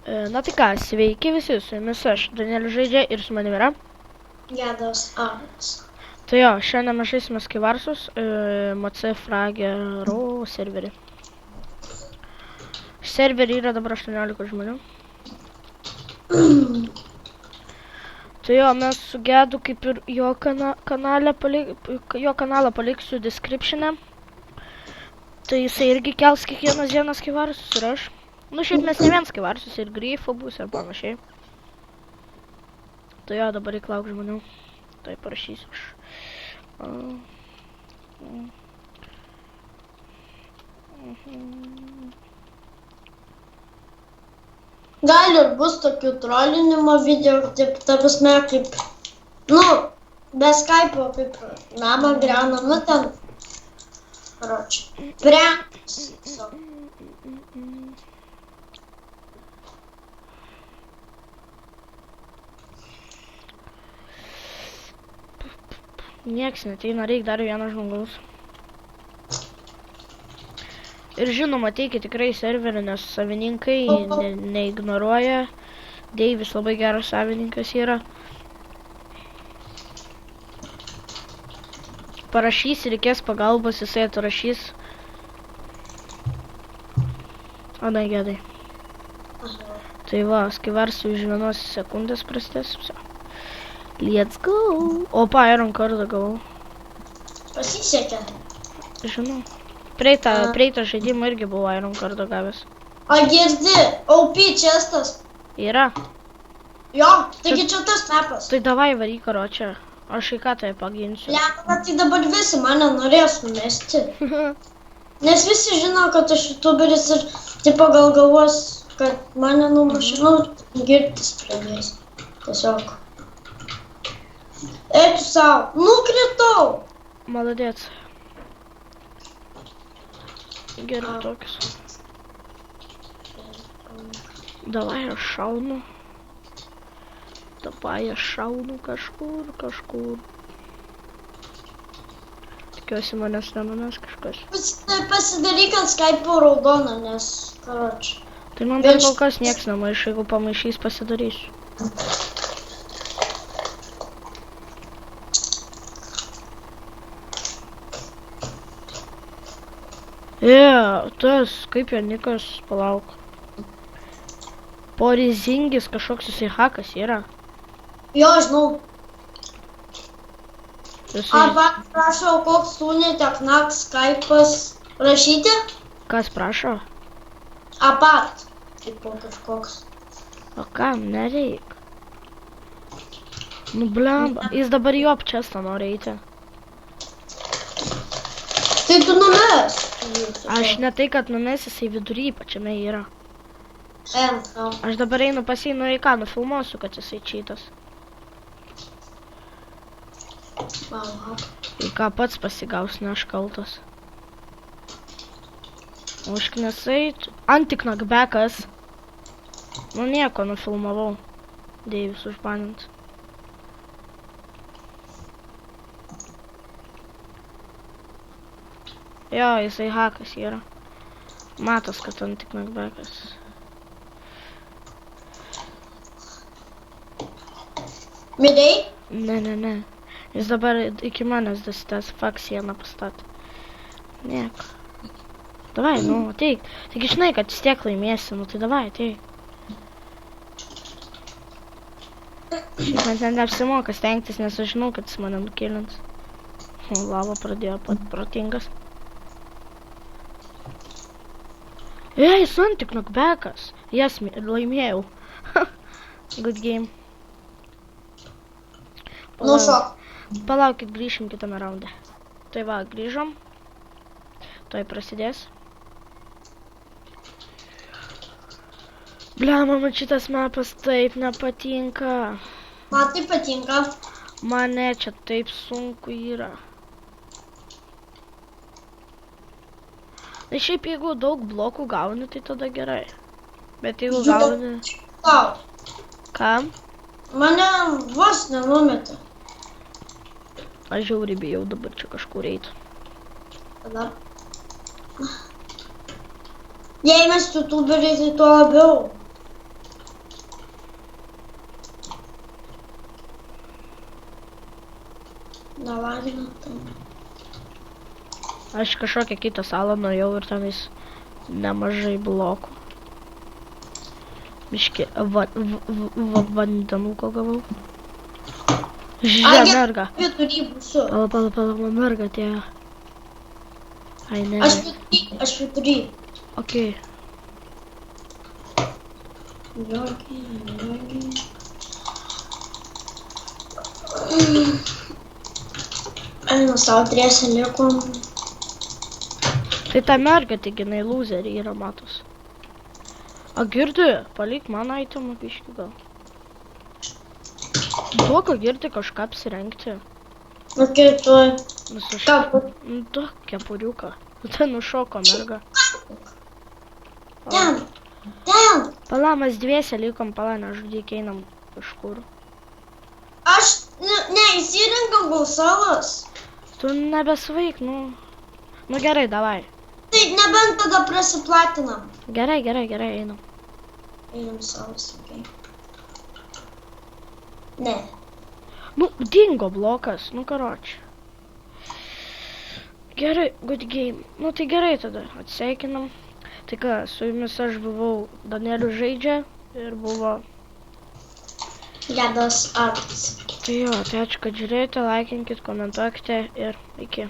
Na tai ką, sveiki visi, su jumis aš, Danielius žaidžia ir su manimi yra. Gedas Aras. Tai jo, šiandien mes žaisime Skyvarsus, MC Fragero serverį. Serverį yra dabar 18 žmonių. Tai jo, mes su Gedu kaip ir jo kanalą paliksiu description'e. Tai jisai irgi kels kiekvienas dienas Skyvarsus ir aš. Nu, šiaip mes ne vien Skyvarsus ir Grifo bus ir panašiai. Tai jo, dabar įklauk žmonių. Tai parašysiu aš. Gal ir bus tokių trolinimo video, taip, ta prasme, kaip, nu, be Skype'o, kaip namą griauna, nu ten, karoči, pranks. Nieks neteina, reikia dar vieno žmogaus. Ir žinoma, ateikit tikrai serverį, nes savininkai neignoruoja. Deivis labai geras savininkas yra. Parašys, reikės pagalbos, jisai atrašys. O ne, Gedai. Tai va, Skyvarsų už 1 sekundės prasidės. Let's go! Opa, Iron kardą gavau. Pasisekė. Žinau. Praeitą žaidimą irgi buvo Iron kardą gavęs. O girdi, OP čestas. Yra. Jo, taigi čia tas mapas. Tai davai varyk, karočią. Aš į ką tai paginsiu. Lemba, tai dabar visi mane norės numesti. Nes visi žino, kad aš youtuberis ir tipo gal galvos, kad mane numušė, nu, girtis pradės. Tiesiog. Eik sau, nukritau! Молодец. Gerai tokius. Davai aš šaunu. Davai aš šaunu kažkur. Tikiuosi manęs nenumes kažkas. Pasidaryk ant Skype'o raudoną, nes, karoči. Tai man dar kol kas nieks nemaiš, jeigu pamaišys pasidarysiu. Tas, kaip Janikas, palauk. Porizingis kažkoks jisai hakas yra. Jo, žinau. Jisai... Arba prašau, koks sūnė teknak Skype'as rašyti? Kas prašo? Apart. Tipo kažkoks. O kam, nereik. Nu blemba, jis dabar jo apčestą nori eiti. Tai tu numes. Aš ne tai, kad numes, jisai vidury pačiame yra. Aš dabar einu pas jį, nu į ką, nufilmuosiu, kad jisai čytas. Į ką pats pasigaus, ne aš kaltas. Užknesai, antiknakbekas. Nu nieko, nufilmavau. Deivis užbanint. Jo, jisai hakas yra. Matos, kad antiknakbekas. Midai? Ne. Jis dabar iki manęs dasitęs fuck sieną pastatė. Nieko. Davai, nu, ateik. Taigi žinai, kad vis tiek laimėsi, nu tai davai, ateik. Man ten neapsimoka stengtis, nes aš žinau, kad jis mane nukilins. Lava pradėjo pat protingas. Jis antiknakbekas. Jas laimėjau. Good game. Nu šok. Palaukit, grįšim kitame raunde. Tai va, grįžom. Tuoj prasidės. Blema, man šitas mapas taip nepatinka. Man tai patinka. Mane čia taip sunku yra. Tai šiaip jeigu daug blokų gauni, tai tada gerai. Bet jeigu gauni... Tau. Kam? Mane vos nenumetė. Aš žiauriai bijau dabar čia kažkur eiti. Tada. Jei mes youtuberiai, tai tuo labiau. Nelagina tam. Aš kažkokią kitą salą nuėjau ir tenais nemažai blokų. Biški vandenuko gavau. Žiūrė, merga. Vidury būsiu. Pala, merga atėjo. Ai, ne. Aš vidury. Okei. Jogi. Eina savo triese likom. Tai ta merga, tik jinai loserį yra matos. A girdi, palik man itemą biškį gal. Duok, girdi kažką apsirengti. Okei, tuoj. Duok kepuriuką. Tai nušoko merga. Ten. Pala, mes dviese likom, pala, nežudyk, einam kažkur. Aš neįsirinkam gal salas. Tu nebesvaik, nu. Nu gerai, davai. Tai nebent tada prasiplatinam. Gerai, einam. Einam salas, okei. Ne. Nu, dingo blokas, nu karoči. Gerai, good game. Nu tai gerai tada, atsveikinam. Tai ką, su jumis aš buvau Danielius žaidžia ir buvo... Gedas Arts. Tai jo, tai ačiū, kad žiūrėjote, laikinkit, komentuokite ir iki.